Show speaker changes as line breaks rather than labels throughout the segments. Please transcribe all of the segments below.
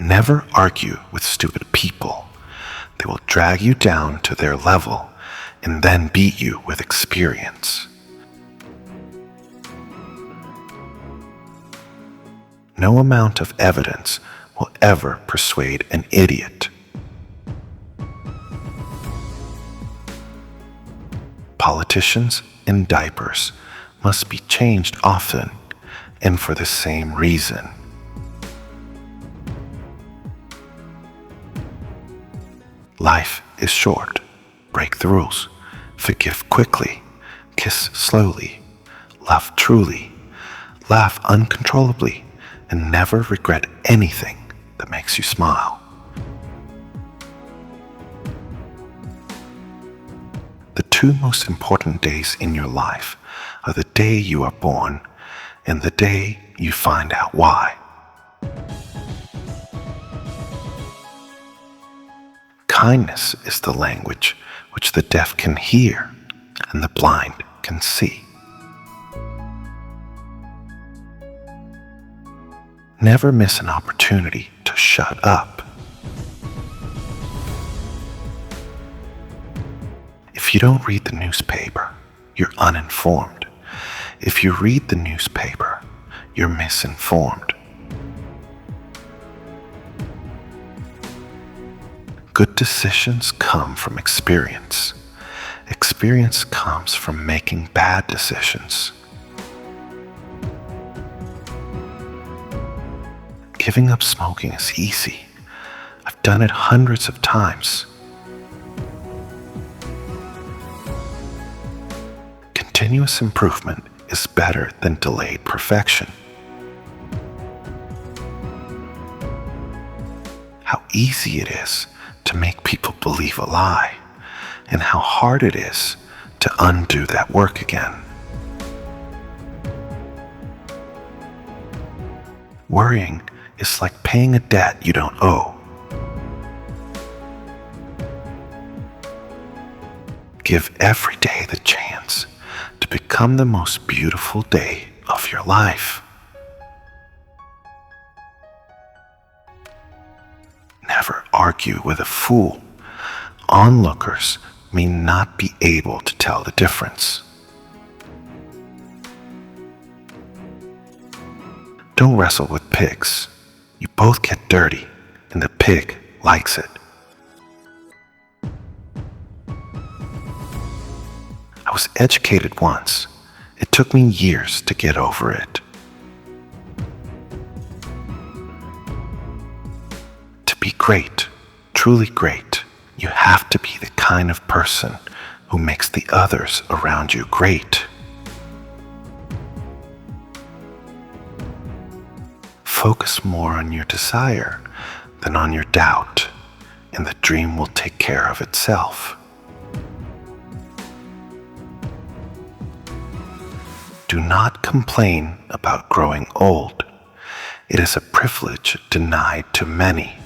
Never argue with stupid people. They will drag you down to their level and then beat you with experience. No amount of evidence will ever persuade an idiot. Politicians in diapers must be changed often and for the same reason. Life is short. Break the rules. Forgive quickly. Kiss slowly. Love truly. Laugh uncontrollably. And never regret anything that makes you smile. The two most important days in your life are the day you are born and the day you find out why. Kindness is the language which the deaf can hear and the blind can see. Never miss an opportunity to shut up. If you don't read the newspaper, you're uninformed. If you read the newspaper, you're misinformed. Good decisions come from experience. Experience comes from making bad decisions. Giving up smoking is easy. I've done it hundreds of times. Continuous improvement is better than delayed perfection. How easy it is to make people believe a lie, and how hard it is to undo that work again. Worrying is like paying a debt you don't owe. Give every day the chance to become the most beautiful day of your life. Never argue with a fool. Onlookers may not be able to tell the difference. Don't wrestle with pigs. You both get dirty, and the pig likes it. I was educated once. It took me years to get over it. To be great, truly great, you have to be the kind of person who makes the others around you great. Focus more on your desire than on your doubt, and the dream will take care of itself. Do not complain about growing old. It is a privilege denied to many.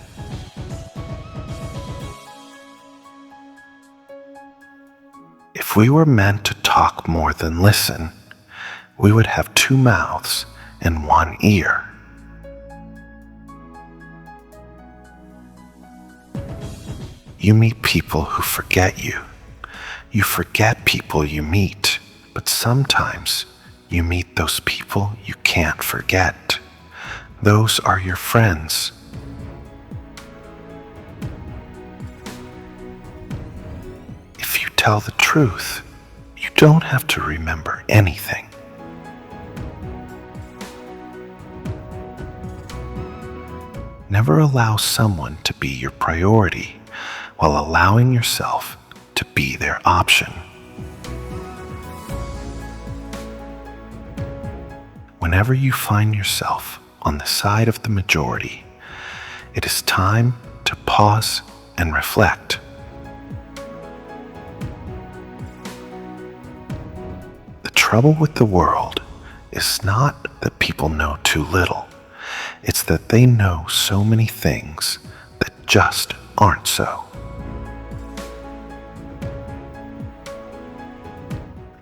If we were meant to talk more than listen, we would have 2 mouths and 1 ear. You meet people who forget you. You forget people you meet, but sometimes you meet those people you can't forget. Those are your friends. If you tell the truth, you don't have to remember anything. Never allow someone to be your priority while allowing yourself to be their option. Whenever you find yourself on the side of the majority, it is time to pause and reflect. The trouble with the world is not that people know too little. It's that they know so many things that just aren't so.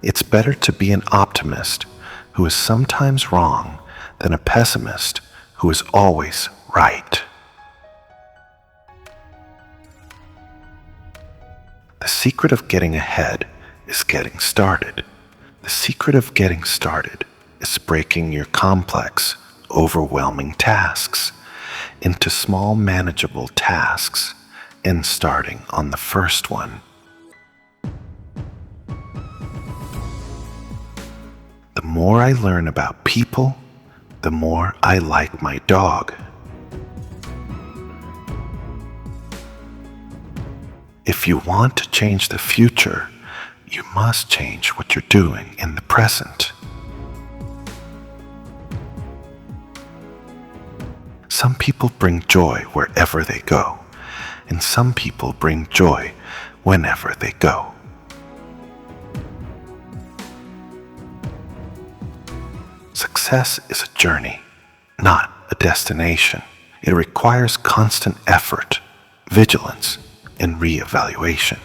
It's better to be an optimist who is sometimes wrong than a pessimist who is always right. secret of getting ahead is getting started. The secret of getting started is breaking your complex, overwhelming tasks into small, manageable tasks and starting on the first one. The more I learn about people, the more I like my dog. If you want to change the future, you must change what you're doing in the present. Some people bring joy wherever they go, and some people bring joy whenever they go. Success is a journey, not a destination. It requires constant effort, vigilance, and re-evaluation.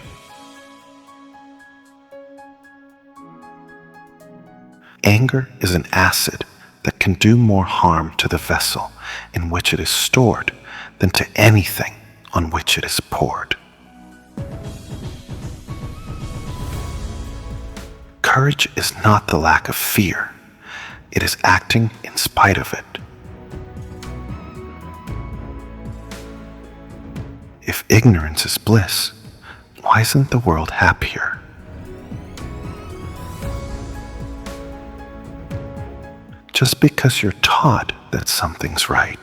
Anger is an acid that can do more harm to the vessel in which it is stored than to anything on which it is poured. Courage is not the lack of fear. It is acting in spite of it. If ignorance is bliss, why isn't the world happier? Just because you're taught that something's right,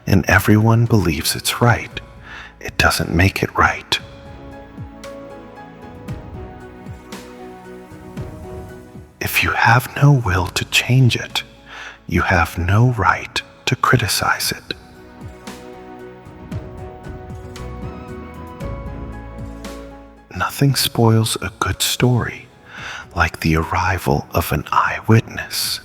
and everyone believes it's right, it doesn't make it right. If you have no will to change it, you have no right to criticize it. Nothing spoils a good story like the arrival of an eyewitness.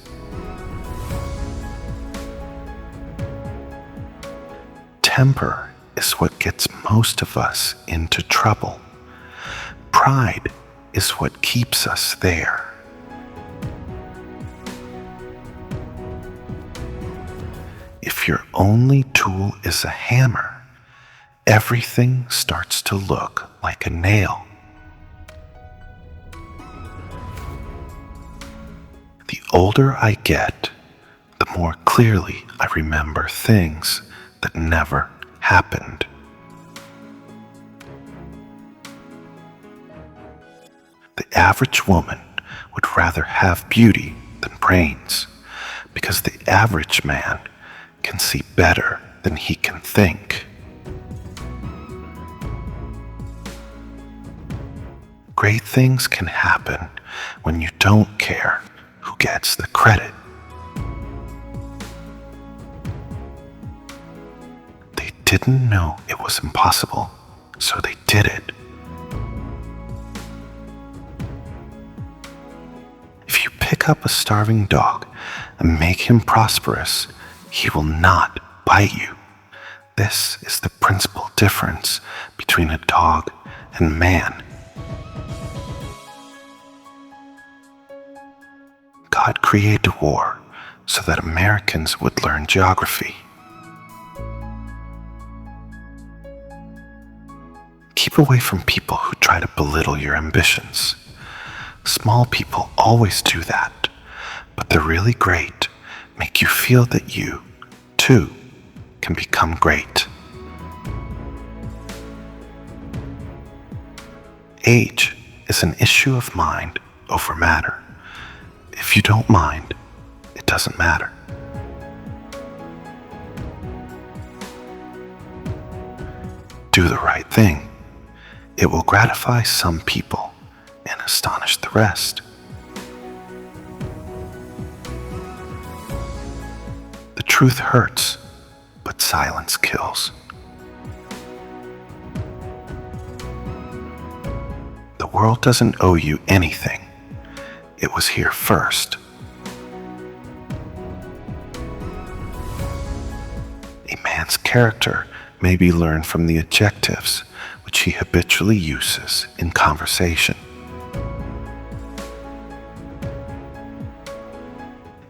Temper is what gets most of us into trouble. Pride is what keeps us there. If your only tool is a hammer, everything starts to look like a nail. The older I get, the more clearly I remember things that never happened. The average woman would rather have beauty than brains, because the average man can see better than he can think. Great things can happen when you don't care who gets the credit. They didn't know it was impossible, so they did it. If you pick up a starving dog and make him prosperous, he will not bite you. This is the principal difference between a dog and man. God created war so that Americans would learn geography. Keep away from people who try to belittle your ambitions. Small people always do that, but the really great make you feel that you, too, can become great. Age is an issue of mind over matter. If you don't mind, it doesn't matter. Do the right thing. It will gratify some people and astonish the rest. The truth hurts, but silence kills. The world doesn't owe you anything. It was here first. A man's character may be learned from the adjectives which he habitually uses in conversation.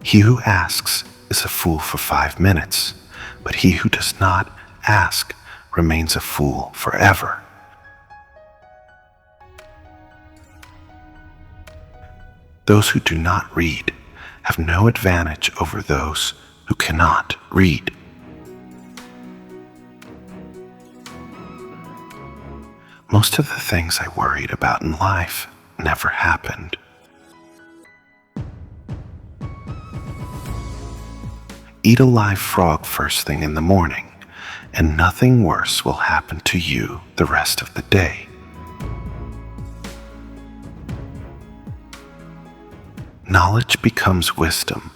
He who asks is a fool for 5 minutes, but he who does not ask remains a fool forever. Those who do not read have no advantage over those who cannot read. Most of the things I worried about in life never happened. Eat a live frog first thing in the morning, and nothing worse will happen to you the rest of the day. Knowledge becomes wisdom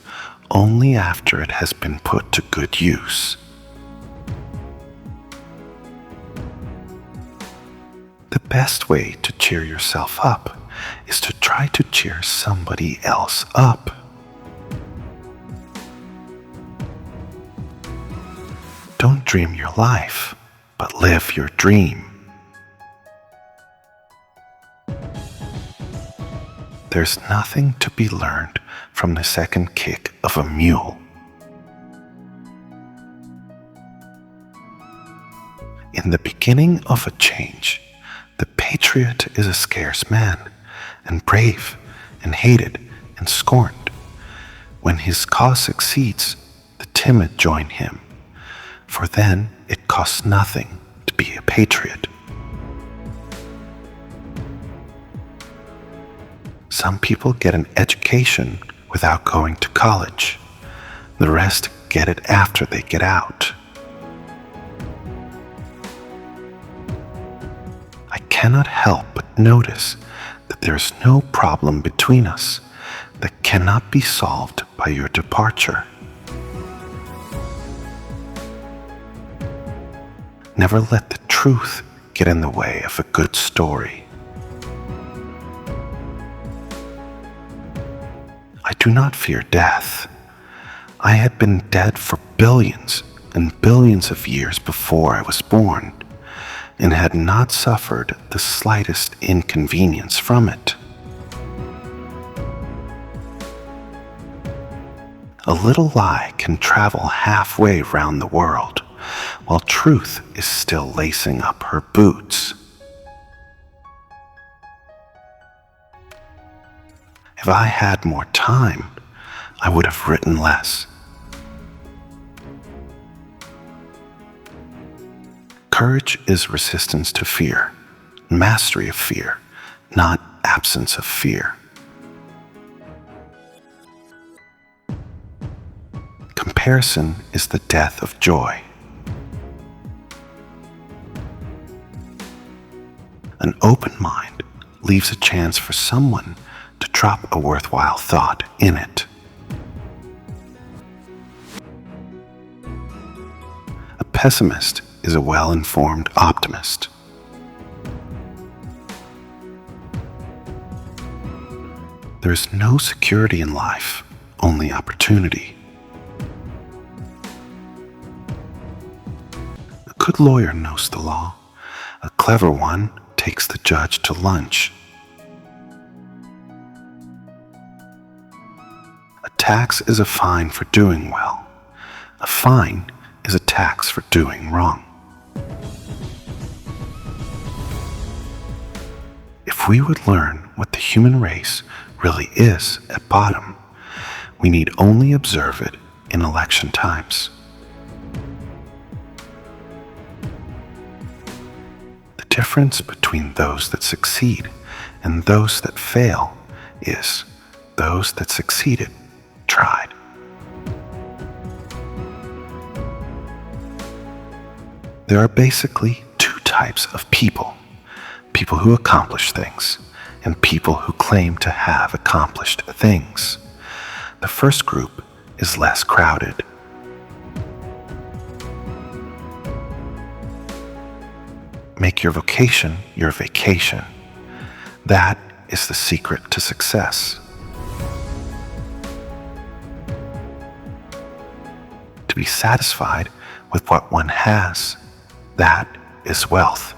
only after it has been put to good use. The best way to cheer yourself up is to try to cheer somebody else up. Don't dream your life, but live your dream. There's nothing to be learned from the second kick of a mule. In the beginning of a change, the patriot is a scarce man, and brave, and hated, and scorned. When his cause succeeds, the timid join him, for then it costs nothing to be a patriot. Some people get an education without going to college. The rest get it after they get out. I cannot help but notice that there is no problem between us that cannot be solved by your departure. Never let the truth get in the way of a good story. I do not fear death. I had been dead for billions and billions of years before I was born, and had not suffered the slightest inconvenience from it. A little lie can travel halfway round the world, while truth is still lacing up her boots. If I had more time, I would have written less. Courage is resistance to fear, mastery of fear, not absence of fear. Comparison is the death of joy. An open mind leaves a chance for someone to drop a worthwhile thought in it. A pessimist is a well-informed optimist. There is no security in life, only opportunity. A good lawyer knows the law. A clever one takes the judge to lunch. A tax is a fine for doing well. A fine is a tax for doing wrong. If we would learn what the human race really is at bottom, we need only observe it in election times. The difference between those that succeed and those that fail is those that succeeded tried. There are basically two types of people: people who accomplish things and people who claim to have accomplished things. The first group is less crowded. Make your vocation your vacation. That is the secret to success. To be satisfied with what one has, that is wealth.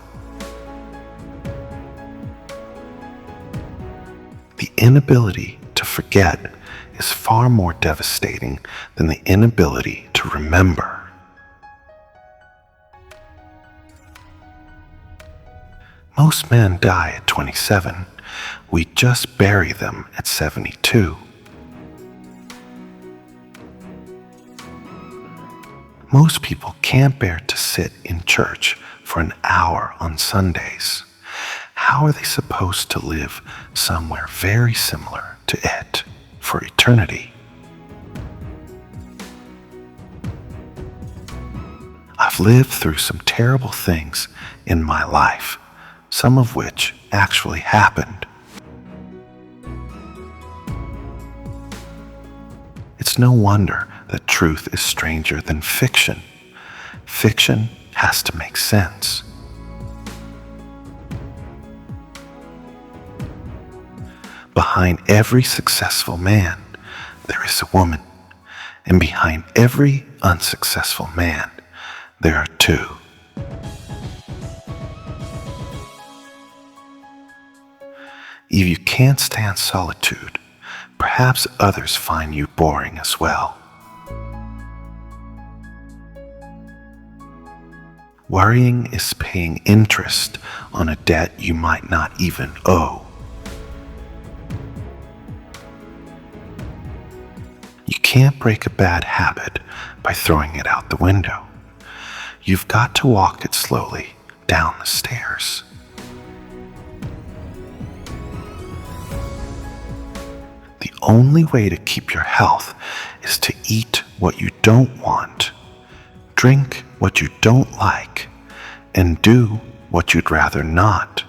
The inability to forget is far more devastating than the inability to remember. Most men die at 27 We just bury them at 72. Most people can't bear to sit in church for an hour on Sundays. How are they supposed to live somewhere very similar to it for eternity? I've lived through some terrible things in my life, some of which actually happened. It's no wonder that truth is stranger than fiction. Fiction has to make sense. Behind every successful man, there is a woman, and behind every unsuccessful man, there are two. If you can't stand solitude, perhaps others find you boring as well. Worrying is paying interest on a debt you might not even owe. You can't break a bad habit by throwing it out the window. You've got to walk it slowly down the stairs. The only way to keep your health is to eat what you don't want, drink what you don't like, and do what you'd rather not.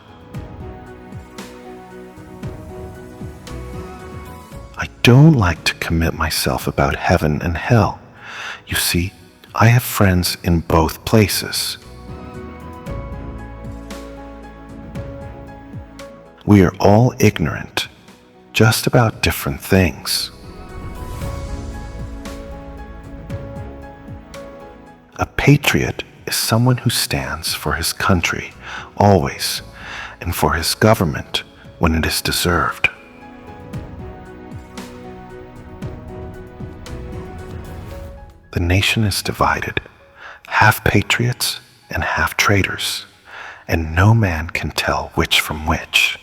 I don't like to commit myself about heaven and hell. You see, I have friends in both places. We are all ignorant, just about different things. A patriot is someone who stands for his country always, and for his government when it is deserved. The nation is divided, half patriots and half traitors, and no man can tell which from which.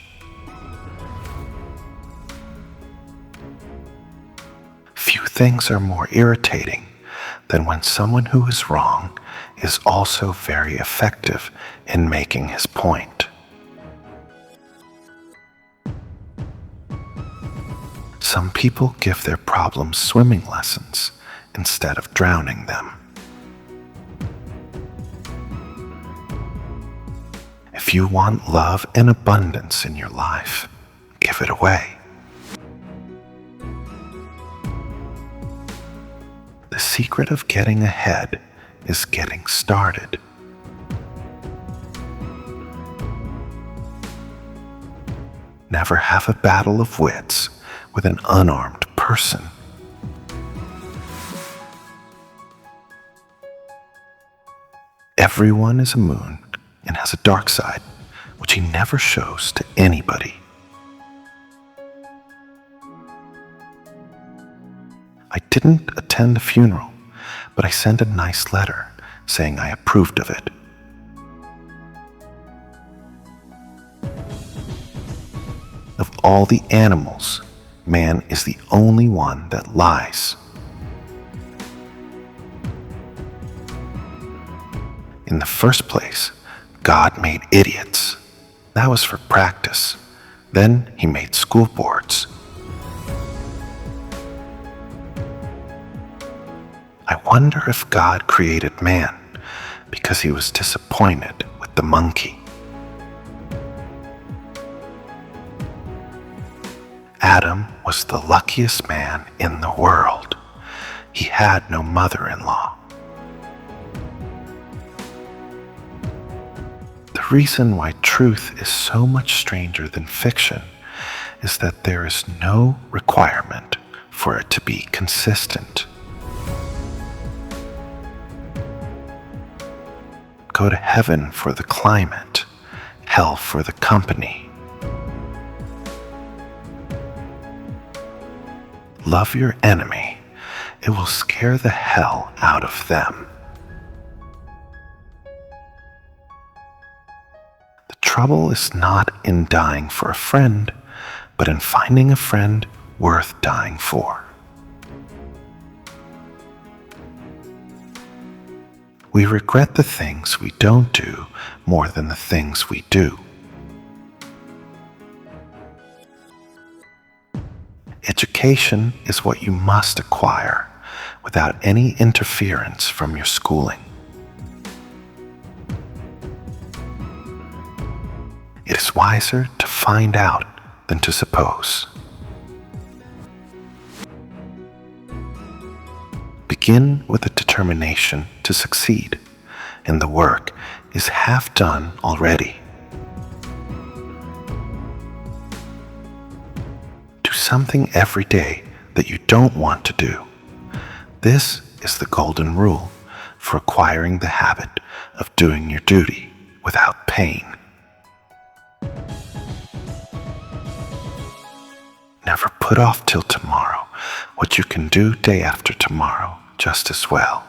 Few things are more irritating than when someone who is wrong is also very effective in making his point. Some people give their problems swimming lessons instead of drowning them. If you want love and abundance in your life, give it away. The secret of getting ahead is getting started. Never have a battle of wits with an unarmed person. Everyone is a moon and has a dark side, which he never shows to anybody. I didn't attend the funeral, but I sent a nice letter saying I approved of it. Of all the animals, man is the only one that lies. In the first place, God made idiots. That was for practice. Then he made school boards. I wonder if God created man because he was disappointed with the monkey. Adam was the luckiest man in the world. He had no mother-in-law. The reason why truth is so much stranger than fiction is that there is no requirement for it to be consistent. Go to heaven for the climate, hell for the company. Love your enemy, it will scare the hell out of them. The trouble is not in dying for a friend, but in finding a friend worth dying for. We regret the things we don't do more than the things we do. Education is what you must acquire without any interference from your schooling. It is wiser to find out than to suppose. Begin with a determination to succeed, and the work is half done already. Do something every day that you don't want to do. This is the golden rule for acquiring the habit of doing your duty without pain. Never put off till tomorrow what you can do day after tomorrow just as well.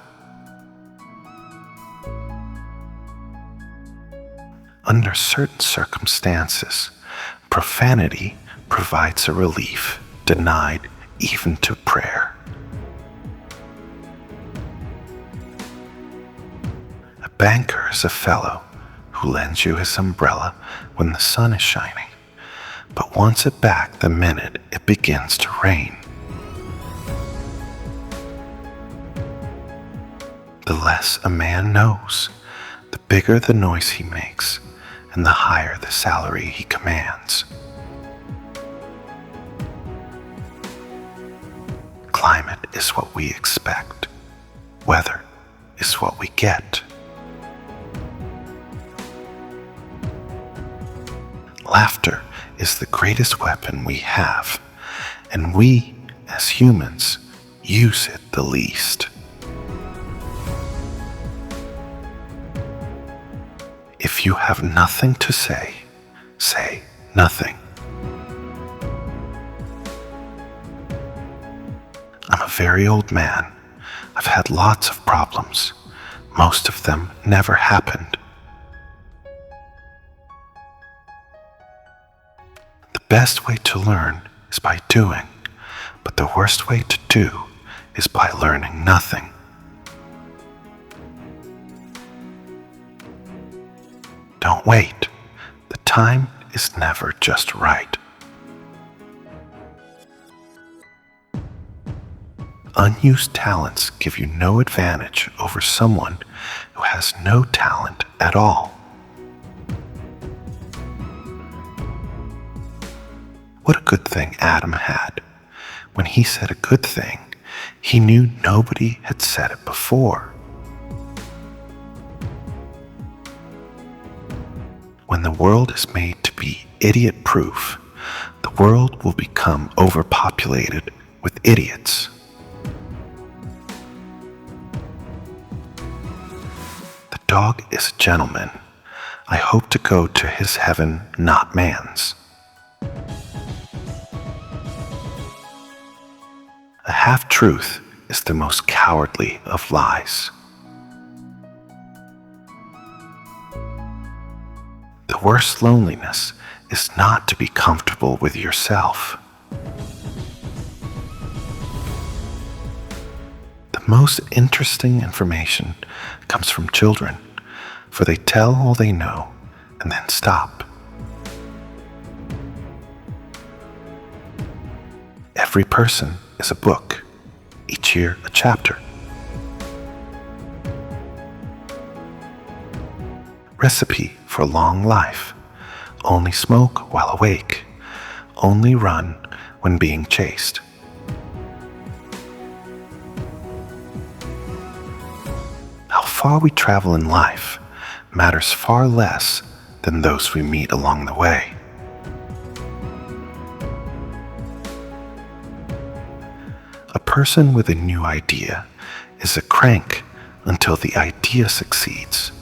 Under certain circumstances, profanity provides a relief denied even to prayer. A banker is a fellow who lends you his umbrella when the sun is shining, but wants it back the minute it begins to rain. The less a man knows, the bigger the noise he makes, and the higher the salary he commands. Climate is what we expect. Weather is what we get. Laughter is the greatest weapon we have, and we, as humans, use it the least. If you have nothing to say, say nothing. I'm a very old man. I've had lots of problems. Most of them never happened. The best way to learn is by doing, but the worst way to do is by learning nothing. Don't wait. The time is never just right. Unused talents give you no advantage over someone who has no talent at all. What a good thing Adam had. When he said a good thing, he knew nobody had said it before. When the world is made to be idiot-proof, the world will become overpopulated with idiots. The dog is a gentleman. I hope to go to his heaven, not man's. A half-truth is the most cowardly of lies. The worst loneliness is not to be comfortable with yourself. The most interesting information comes from children, for they tell all they know and then stop. Every person is a book, each year a chapter. Recipe for long life: only smoke while awake, only run when being chased. How far we travel in life matters far less than those we meet along the way. A person with a new idea is a crank until the idea succeeds.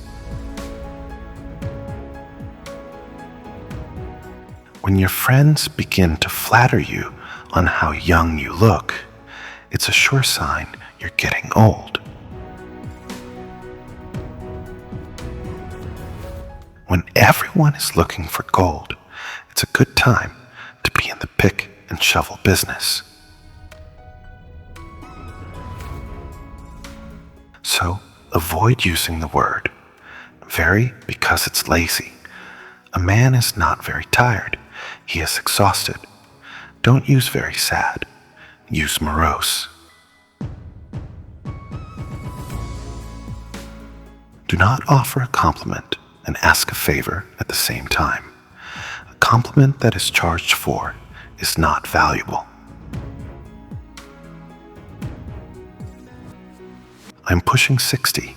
When your friends begin to flatter you on how young you look, it's a sure sign you're getting old. When everyone is looking for gold, it's a good time to be in the pick and shovel business. So avoid using the word very because it's lazy. A man is not very tired. He is exhausted. Don't use very sad. Use morose. Do not offer a compliment and ask a favor at the same time. A compliment that is charged for is not valuable. I'm pushing 60.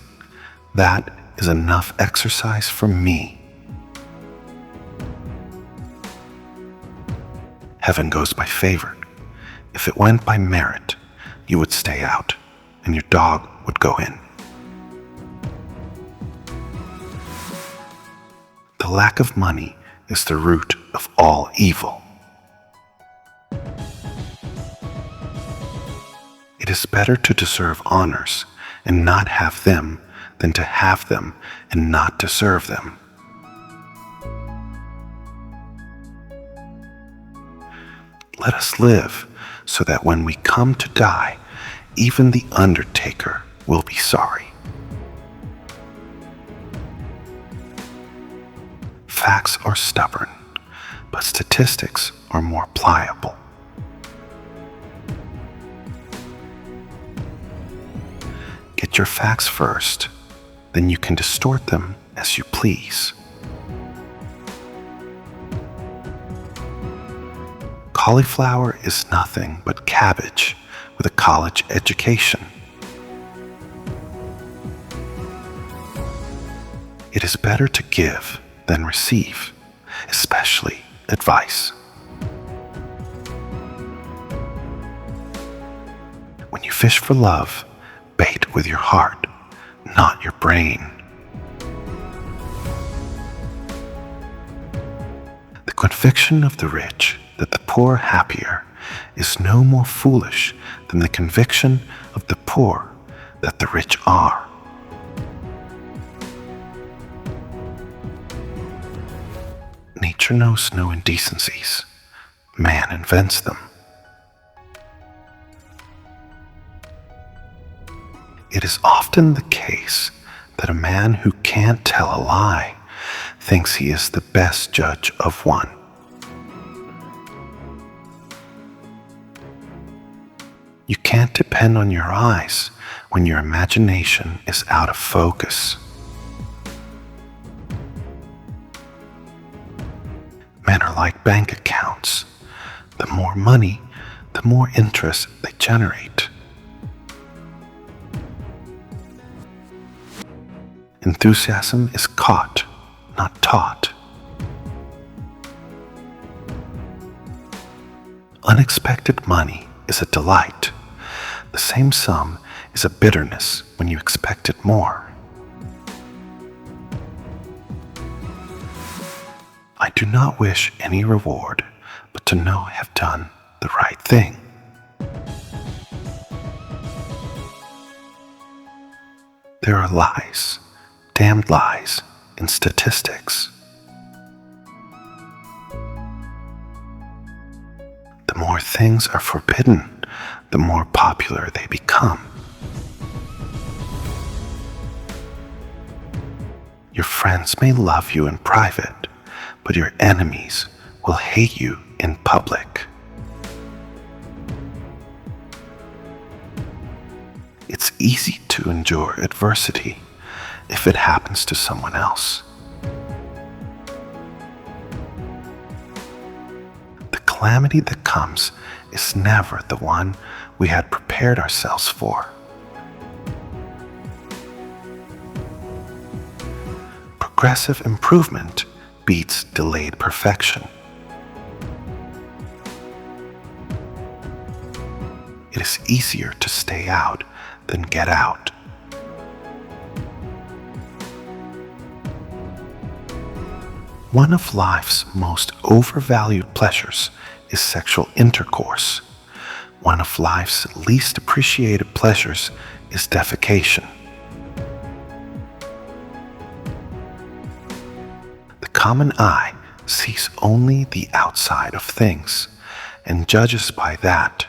That is enough exercise for me. Heaven goes by favor. If it went by merit, you would stay out and your dog would go in. The lack of money is the root of all evil. It is better to deserve honors and not have them than to have them and not deserve them. Let us live so that when we come to die, even the undertaker will be sorry. Facts are stubborn, but statistics are more pliable. Get your facts first, then you can distort them as you please. Cauliflower is nothing but cabbage with a college education. It is better to give than receive, especially advice. When you fish for love, bait with your heart, not your brain. The conviction of the rich that the poor are happier is no more foolish than the conviction of the poor that the rich are. Nature knows no indecencies. Man invents them. It is often the case that a man who can't tell a lie thinks he is the best judge of one. You can't depend on your eyes when your imagination is out of focus. Men are like bank accounts. The more money, the more interest they generate. Enthusiasm is caught, not taught. Unexpected money is a delight. The same sum is a bitterness when you expected more. I do not wish any reward, but to know I have done the right thing. There are lies, damned lies, in statistics. The more things are forbidden, the more popular they become. Your friends may love you in private, but your enemies will hate you in public. It's easy to endure adversity if it happens to someone else. The calamity that comes is never the one we had prepared ourselves for. Progressive improvement beats delayed perfection. It is easier to stay out than get out. One of life's most overvalued pleasures is sexual intercourse. One of life's least appreciated pleasures is defecation. The common eye sees only the outside of things and judges by that,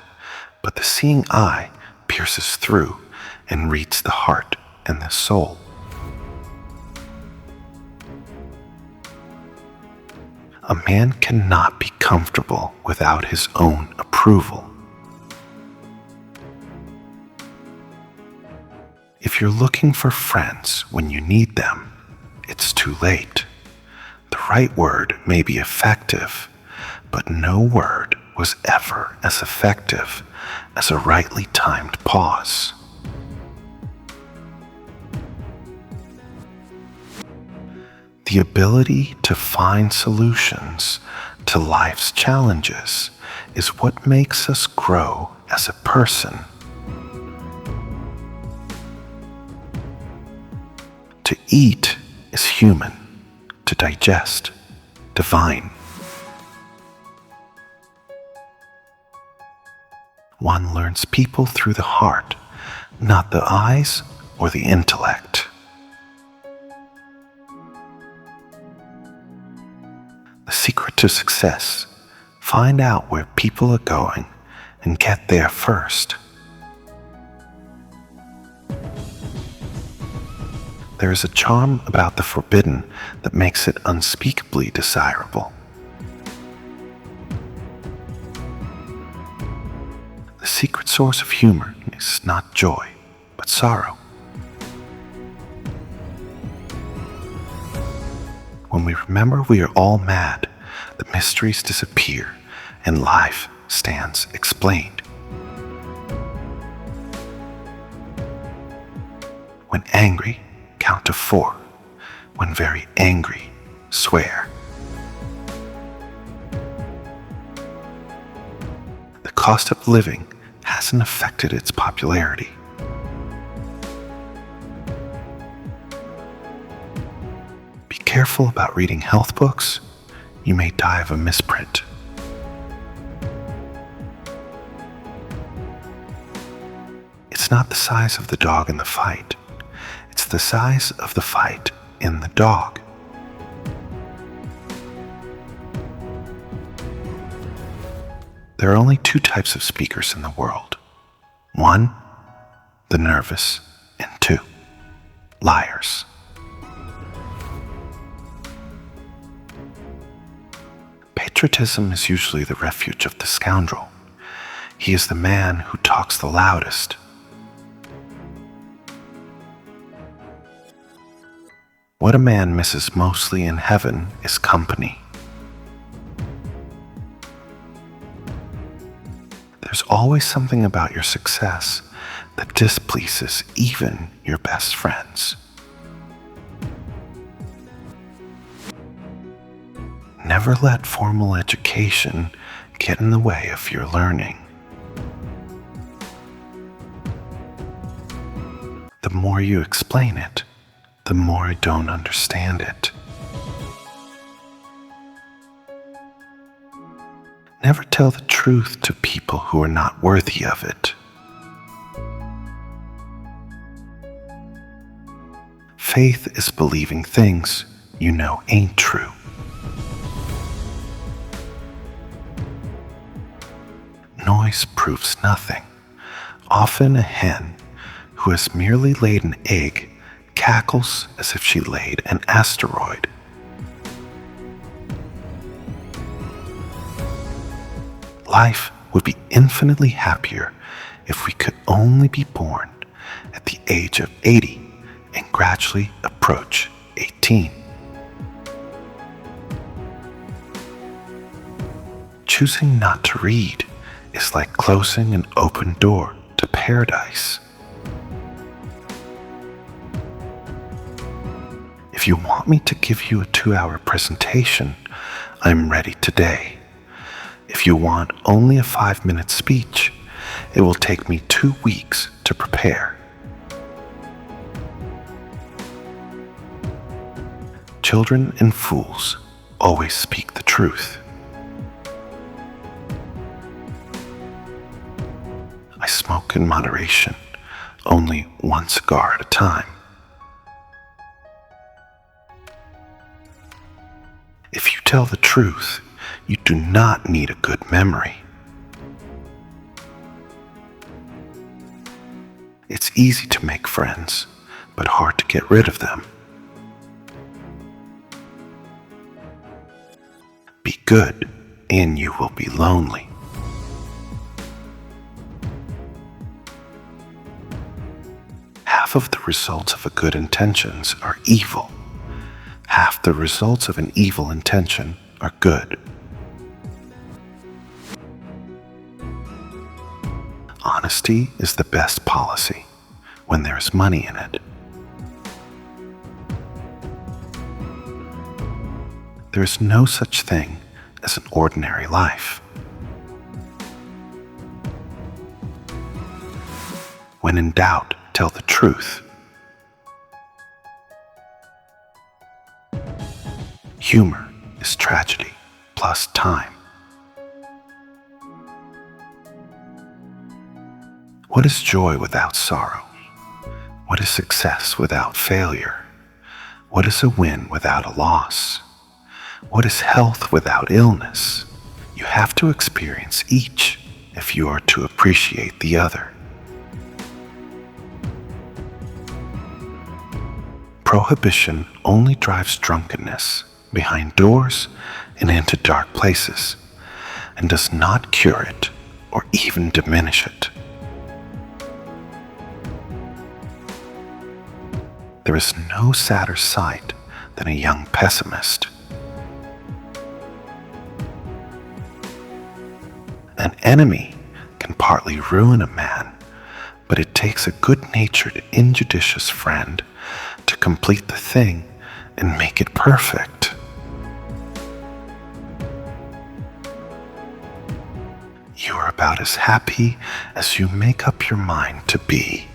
but the seeing eye pierces through and reads the heart and the soul. A man cannot be comfortable without his own approval. If you're looking for friends when you need them, it's too late. The right word may be effective, but no word was ever as effective as a rightly timed pause. The ability to find solutions to life's challenges is what makes us grow as a person. To eat is human, to digest, divine. One learns people through the heart, not the eyes or the intellect. The secret to success: find out where people are going and get there first. There is a charm about the forbidden that makes it unspeakably desirable. The secret source of humor is not joy, but sorrow. When we remember we are all mad, the mysteries disappear and life stands explained. When angry, count to 4. When very angry, swear. The cost of living hasn't affected its popularity. Be careful about reading health books. You may die of a misprint. It's not the size of the dog in the fight. It's the size of the fight in the dog. There are only 2 types of speakers in the world. 1, the nervous, and 2, liars. Patriotism is usually the refuge of the scoundrel. He is the man who talks the loudest. What a man misses mostly in heaven is company. There's always something about your success that displeases even your best friends. Never let formal education get in the way of your learning. The more you explain it, the more I don't understand it. Never tell the truth to people who are not worthy of it. Faith is believing things you know ain't true. Noise proves nothing. Often a hen who has merely laid an egg cackles as if she laid an asteroid. Life would be infinitely happier if we could only be born at the age of 80 and gradually approach 18. Choosing not to read is like closing an open door to paradise. If you want me to give you a 2-hour presentation, I'm ready today. If you want only a 5-minute speech, it will take me 2 weeks to prepare. Children and fools always speak the truth. I smoke in moderation, only 1 cigar at a time. If you tell the truth, you do not need a good memory. It's easy to make friends, but hard to get rid of them. Be good, and you will be lonely. Half of the results of a good intentions are evil. Half the results of an evil intention are good. Honesty is the best policy when there is money in it. There is no such thing as an ordinary life. When in doubt, tell the truth. Humor is tragedy plus time. What is joy without sorrow? What is success without failure? What is a win without a loss? What is health without illness? You have to experience each if you are to appreciate the other. Prohibition only drives drunkenness behind doors and into dark places, and does not cure it or even diminish it. There is no sadder sight than a young pessimist. An enemy can partly ruin a man, but it takes a good-natured, injudicious friend to complete the thing and make it perfect. You are about as happy as you make up your mind to be.